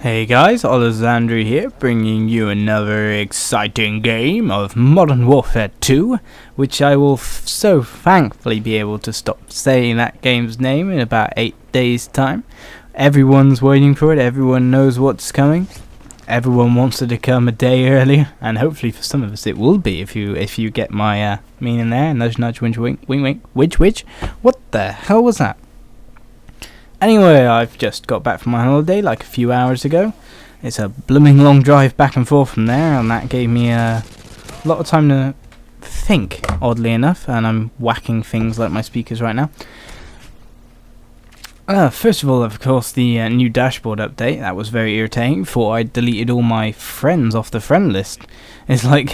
Hey guys, Olizandri here, bringing you another exciting game of Modern Warfare 2, which I will so thankfully be able to stop saying that game's name in about 8 days' time. Everyone's waiting for it, everyone knows what's coming, everyone wants it to come a day earlier, and hopefully for some of us it will be if you get my meaning there. Nudge nudge, wink wink, wink wink, which? What the hell was that? Anyway, I've just got back from my holiday like a few hours ago. It's a blooming long drive back and forth from there, and that gave me a lot of time to think, oddly enough, and I'm whacking things like my speakers right now. First of all, of course, the new dashboard update. That was very irritating. Thought I deleted all my friends off the friend list. It's like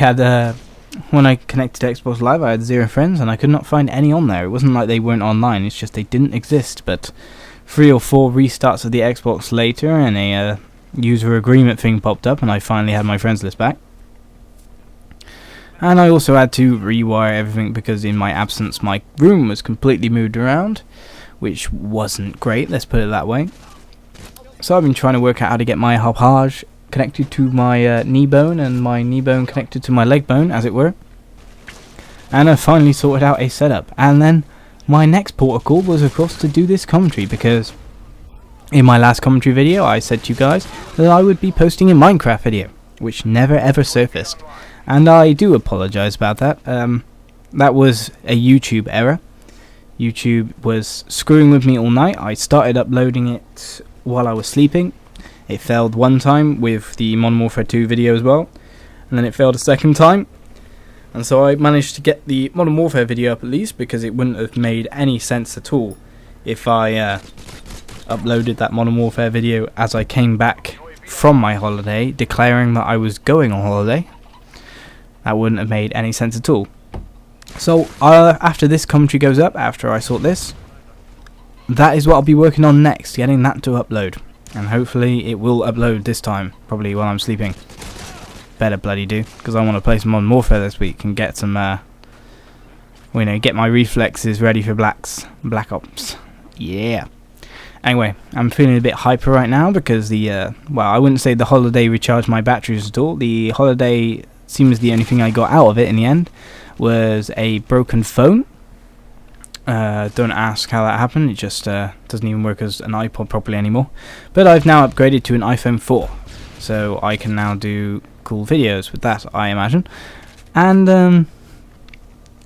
when I connected to Xbox Live, I had 0 friends, and I could not find any on there. It wasn't like they weren't online, it's just they didn't exist, but 3 or 4 restarts of the Xbox later and a user agreement thing popped up and I finally had my friends list back. And I also had to rewire everything because in my absence my room was completely moved around, which wasn't great, let's put it that way. So I've been trying to work out how to get my hauppage connected to my knee bone and my knee bone connected to my leg bone, as it were. And I finally sorted out a setup, and then my next protocol was, of course, to do this commentary, because in my last commentary video I said to you guys that I would be posting a Minecraft video, which never ever surfaced, and I do apologise about that. That was a YouTube error. YouTube was screwing with me all night. I started uploading it while I was sleeping. It failed one time with the Modern Warfare 2 video as well, and then it failed a second time. And so I managed to get the Modern Warfare video up at least, because it wouldn't have made any sense at all if I uploaded that Modern Warfare video as I came back from my holiday, declaring that I was going on holiday. That wouldn't have made any sense at all. So after this commentary goes up, after I sort this, that is what I'll be working on next, getting that to upload. And hopefully it will upload this time, probably while I'm sleeping. Better bloody do, because I want to play some Modern Warfare this week and get some, get my reflexes ready for Black Ops. Yeah. Anyway, I'm feeling a bit hyper right now because I wouldn't say the holiday recharged my batteries at all. The holiday seems the only thing I got out of it in the end was a broken phone. Don't ask how that happened, it just doesn't even work as an iPod properly anymore. But I've now upgraded to an iPhone 4, so I can now do cool videos with that, I imagine. And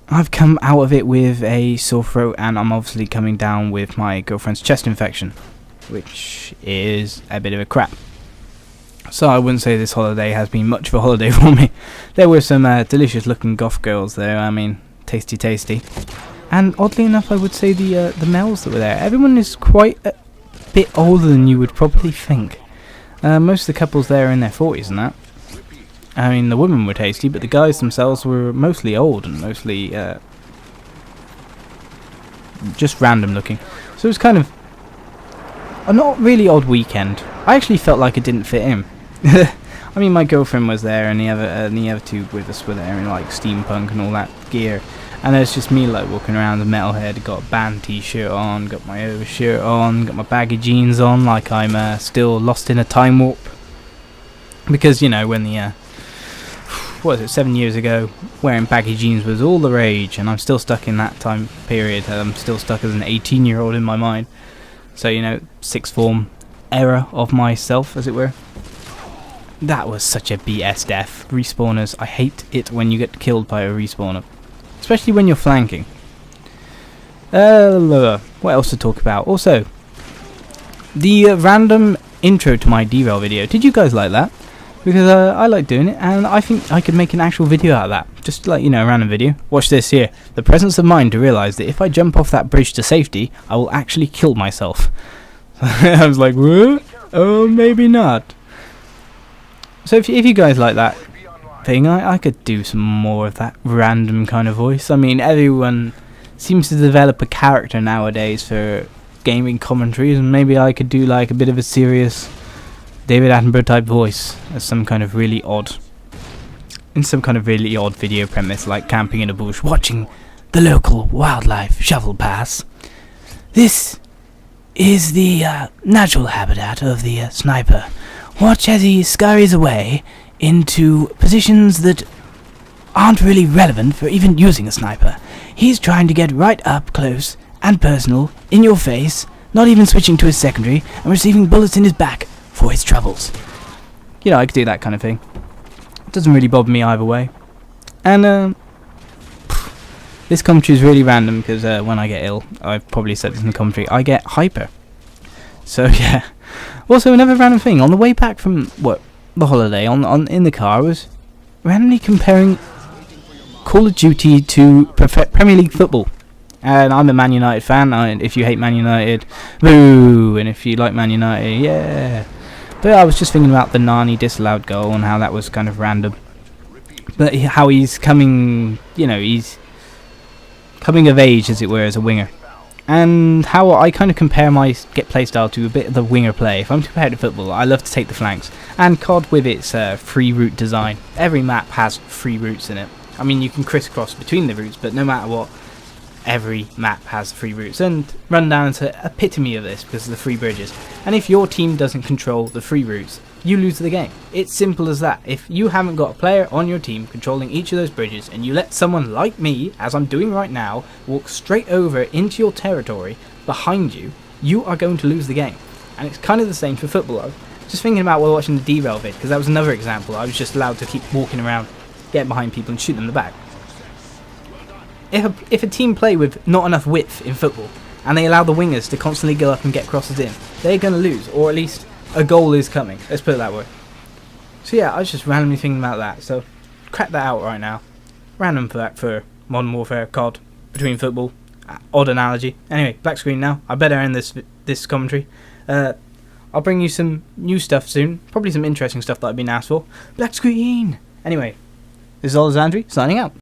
I've come out of it with a sore throat, and I'm obviously coming down with my girlfriend's chest infection, which is a bit of a crap. So I wouldn't say this holiday has been much of a holiday for me. There were some delicious looking goth girls there, I mean, tasty. And oddly enough, I would say the males that were there, everyone is quite a bit older than you would probably think. Most of the couples there are in their 40s and that. I mean, the women were tasty, but the guys themselves were mostly old and mostly just random looking. So it was kind of a not really odd weekend. I actually felt like it didn't fit in. I mean, my girlfriend was there, and the other two with us were there in like steampunk and all that gear. And there's just me like walking around the metalhead, got a band t-shirt on, got my overshirt on, got my baggy jeans on, like I'm still lost in a time warp. Because, you know, when the 7 years ago, wearing baggy jeans was all the rage, and I'm still stuck in that time period. I'm still stuck as an 18-year-old in my mind. So, you know, sixth form era of myself, as it were. That was such a BS death. Respawners, I hate it when you get killed by a respawner. Especially when you're flanking. What else to talk about? Also, the random intro to my derail video. Did you guys like that? Because I like doing it, and I think I could make an actual video out of that. Just like, you know, a random video. Watch this here. The presence of mind to realise that if I jump off that bridge to safety, I will actually kill myself. I was like, what? Oh, maybe not. So if you guys like that thing, I could do some more of that random kind of voice. I mean, everyone seems to develop a character nowadays for gaming commentaries, and maybe I could do like a bit of a serious David Attenborough type voice as some kind of really odd video premise, like camping in a bush watching the local wildlife shovel pass. This is the natural habitat of the sniper Watch as he scurries away into positions that aren't really relevant for even using a sniper. He's trying to get right up close and personal, in your face, not even switching to his secondary, and receiving bullets in his back for his troubles. You know, I could do that kind of thing. It doesn't really bother me either way. And, this commentary is really random, because when I get ill, I've probably said this in the commentary, I get hyper. So, yeah. Also, another random thing, on the way back from, the holiday, in the car, I was randomly comparing Call of Duty to Premier League football. And I'm a Man United fan. If you hate Man United, boo! And if you like Man United, yeah. But I was just thinking about the Nani disallowed goal and how that was kind of random. But how he's coming, he's coming of age, as it were, as a winger. And how I kind of compare my play style to a bit of the winger play. If I'm compared to football, I love to take the flanks. And COD with its free route design. Every map has free routes in it. I mean, you can crisscross between the routes, but no matter what, every map has free routes. And Rundown is an epitome of this because of the free bridges. And if your team doesn't control the free routes, you lose the game. It's simple as that. If you haven't got a player on your team controlling each of those bridges, and you let someone like me, as I'm doing right now, walk straight over into your territory behind you, you are going to lose the game. And it's kind of the same for football. I was just thinking about while watching the derail vid, because that was another example. I was just allowed to keep walking around, get behind people and shoot them in the back. If a team play with not enough width in football, and they allow the wingers to constantly go up and get crosses in, they're going to lose, or at least a goal is coming. Let's put it that way. So yeah, I was just randomly thinking about that, so crack that out right now. Random fact for Modern Warfare, COD, between football, odd analogy. Anyway, black screen now. I better end this commentary. I'll bring you some new stuff soon, probably some interesting stuff that I've been asked for. Black screen! Anyway, this is Olizandri, signing out.